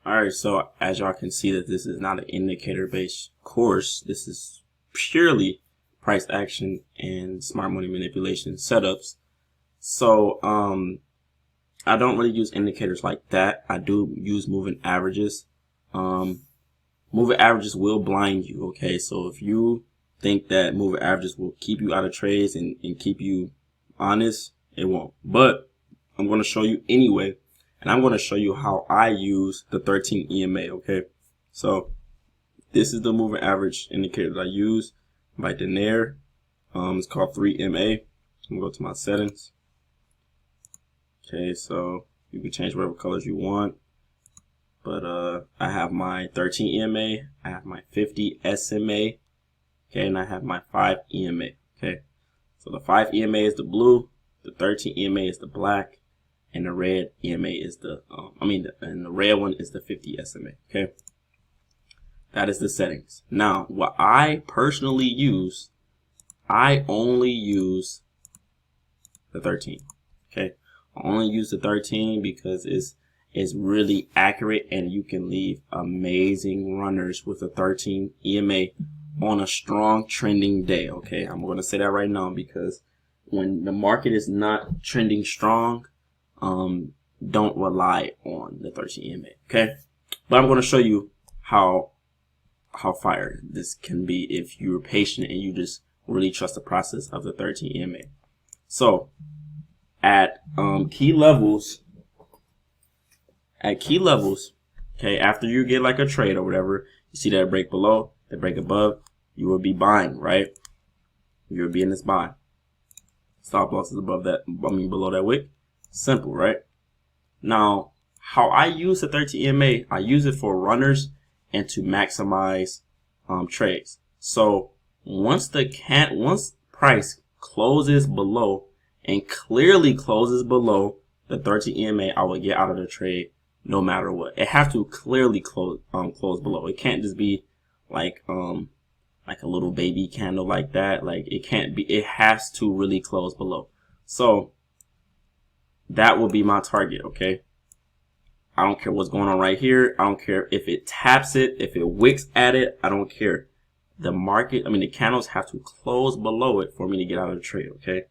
Alright, so as y'all can see that this is not an indicator-based course. This is purely price action and smart money manipulation setups. So I don't really use indicators like that. I do use moving averages. Moving averages will blind you, okay? So if you think that moving averages will keep you out of trades and keep you honest, it won't. But I'm going to show you anyway. And I'm going to show you how I use the 13 EMA, okay? So this is the moving average indicator that I use by Denier. It's called 3MA. I'm going to go to my settings. Okay, so you can change whatever colors you want. But I have my 13 EMA, I have my 50 SMA, okay, and I have my 5 EMA, okay? So the 5 EMA is the blue, the 13 EMA is the black, and the red EMA is the, and the red one is the 50 SMA, okay? That is the settings. Now, what I personally use, I only use the 13, okay? I only use the 13 because it's really accurate, and you can leave amazing runners with a 13 EMA on a strong trending day, okay? I'm going to say that right now, because when the market is not trending strong, don't rely on the 13 EMA, okay? But I'm going to show you how fire this can be if you're patient and you just really trust the process of the 13 EMA. So at key levels, okay, after you get like a trade or whatever, you see that break below, the break above, you will be buying, right? You will be in this buy. Stop loss is above that, below that wick. Simple, right? Now, how I use the 13 EMA, I use it for runners and to maximize trades. So once price closes below and clearly closes below the 13 EMA, I will get out of the trade no matter what. It have to clearly close below. It can't just be like a little baby candle like that. Like it can't be. It has to really close below. So that will be my target. Okay. I don't care what's going on right here. I don't care if it taps it, if it wicks at it. I don't care. The market, the candles have to close below it for me to get out of the trade. Okay.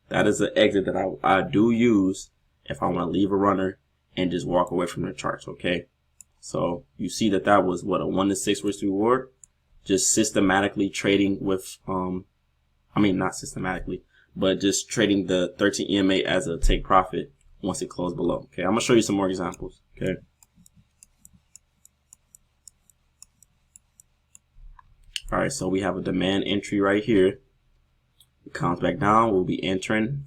That is the exit that I do use if I want to leave a runner and just walk away from the charts, okay? So you see that that was what, a 1 to 6 risk reward, just systematically trading with not systematically, but just trading the 13 EMA as a take profit once it closed below. Okay, I'm gonna show you some more examples. Okay. All right, so we have a demand entry right here. It comes back down, we'll be entering,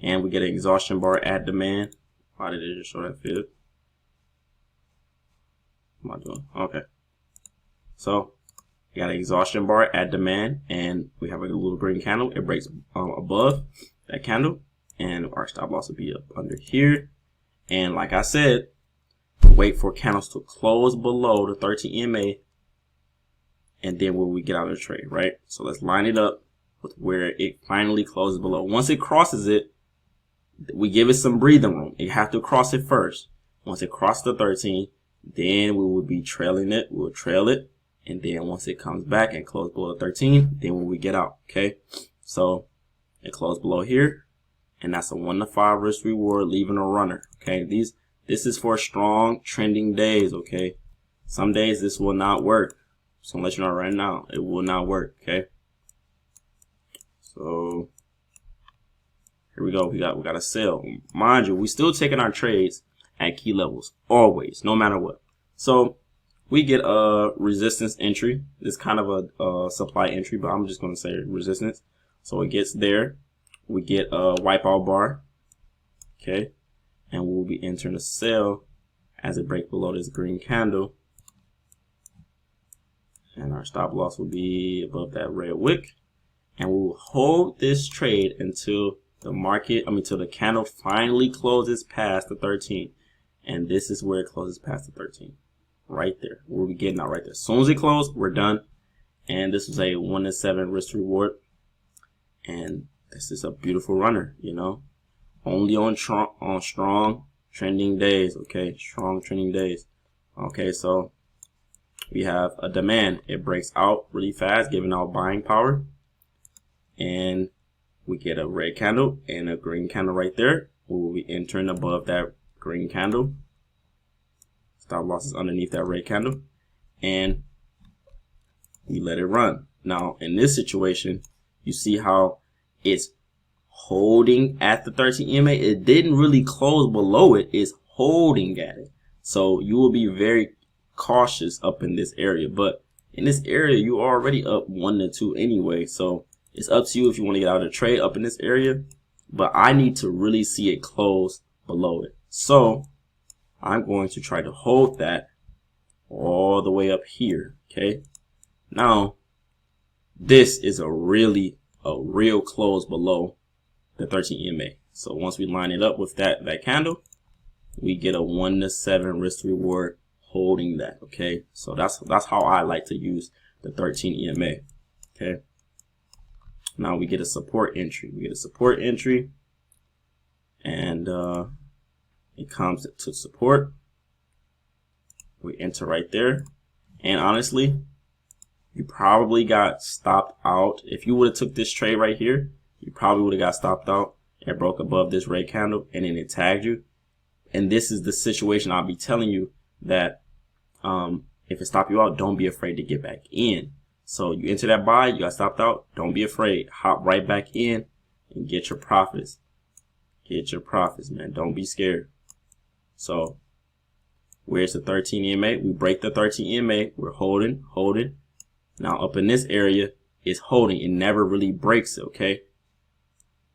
and we get an exhaustion bar at demand. Why did it just show that fib? What am I doing? Okay. So we got an exhaustion bar at demand, and we have a little green candle. It breaks above that candle, and our stop loss will be up under here. And like I said, wait for candles to close below the 13 EMA, and then will we get out of the trade, right? So let's line it up with where it finally closes below. Once it crosses it, we give it some breathing room. You have to cross it first. Once it crosses the 13, then we will be trailing it. We'll trail it. And then once it comes back and close below 13, then when we get out, okay? So it closed below here, and that's a 1 to 5 risk reward, leaving a runner, okay? This is for strong trending days, okay? Some days this will not work. So I'll let you know right now, it will not work, okay? So here we go. We got a sell. Mind you, we still taking our trades at key levels, always, no matter what. So we get a resistance entry. It's kind of a supply entry, but I'm just going to say resistance. So it gets there. We get a wipeout bar, okay, and we'll be entering a sell as it breaks below this green candle, and our stop loss will be above that red wick, and we will hold this trade until the market, till the candle finally closes past the 13, and this is where it closes past the 13, right there. We'll be getting out right there. As soon as it closes, we're done. And this was a 1 to 7 risk reward, and this is a beautiful runner, you know, only on strong trending days. Okay, strong trending days. Okay, so we have a demand. It breaks out really fast, giving out buying power. And we get a red candle and a green candle right there. We will be entering above that green candle. Stop loss is underneath that red candle. And we let it run. Now, in this situation, you see how it's holding at the 13 EMA. It didn't really close below it. It's holding at it. So you will be very cautious up in this area. But in this area, you are already up 1 to 2 anyway. So it's up to you if you want to get out of the trade up in this area. But I need to really see it close below it. So I'm going to try to hold that all the way up here. Okay. Now, this is a real close below the 13 EMA. So once we line it up with that candle, we get a 1 to 7 risk to reward holding that. Okay, so that's how I like to use the 13 EMA. Okay, now we get a support entry. We get a support entry, and it comes to support. We enter right there, and honestly, you probably got stopped out. If you would have took this trade right here, you probably would have got stopped out. It broke above this red candle and then it tagged you. And this is the situation I'll be telling you that if it stopped you out, don't be afraid to get back in. So you enter that buy, you got stopped out, don't be afraid. Hop right back in and get your profits. Get your profits, man. Don't be scared. So where's the 13 EMA? We break the 13 EMA. We're holding. Now up in this area, it's holding. It never really breaks it, okay?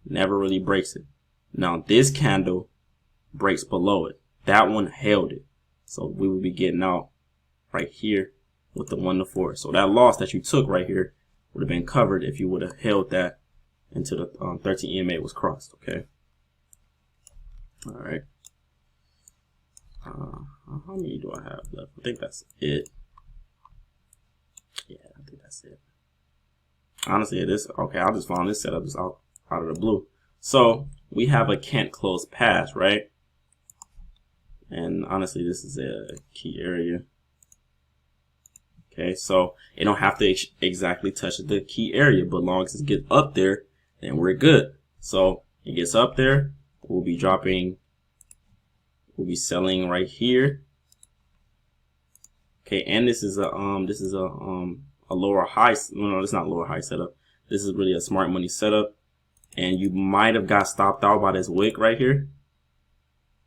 Never really breaks it. Now this candle breaks below it. That one held it. So we would be getting out right here with the 1 to 4. So that loss that you took right here would have been covered if you would have held that until the 13 EMA was crossed, okay? All right. How many do I have left? I think that's it. Yeah, I think that's it. Honestly, it is. Okay, I'll just find this setup just out of the blue. So we have a can't close pass, right? And honestly, this is a key area. Okay, so it don't have to exactly touch the key area, but as long as it gets up there, then we're good. So it gets up there, we'll be dropping, we'll be selling right here. Okay, and this is a lower high. No, it's not lower high setup. This is really a smart money setup, and you might have got stopped out by this wick right here.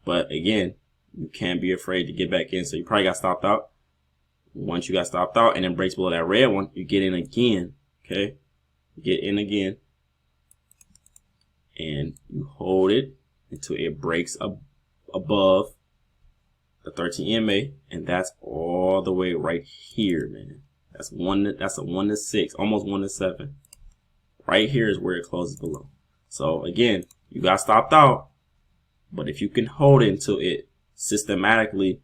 But again, you can't be afraid to get back in. So you probably got stopped out. Once you got stopped out and then breaks below that red one, you get in again. Okay, you get in again, and you hold it until it breaks above the 13 EMA, and that's all the way right here, man. That's a 1 to 6, almost 1 to 7. Right here is where it closes below. So again, you got stopped out, but if you can hold it until it systematically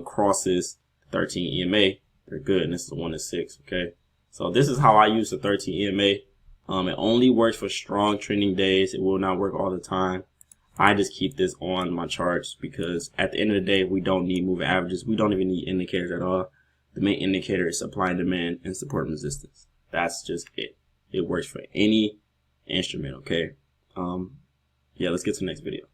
crosses 13 EMA, they're good. And this is a 1 to 6. Okay, so this is how I use the 13 EMA. It only works for strong trending days. It will not work all the time. I just keep this on my charts because at the end of the day, we don't need moving averages. We don't even need indicators at all. The main indicator is supply and demand and support and resistance. That's just it. It works for any instrument. Okay. Yeah, let's get to the next video.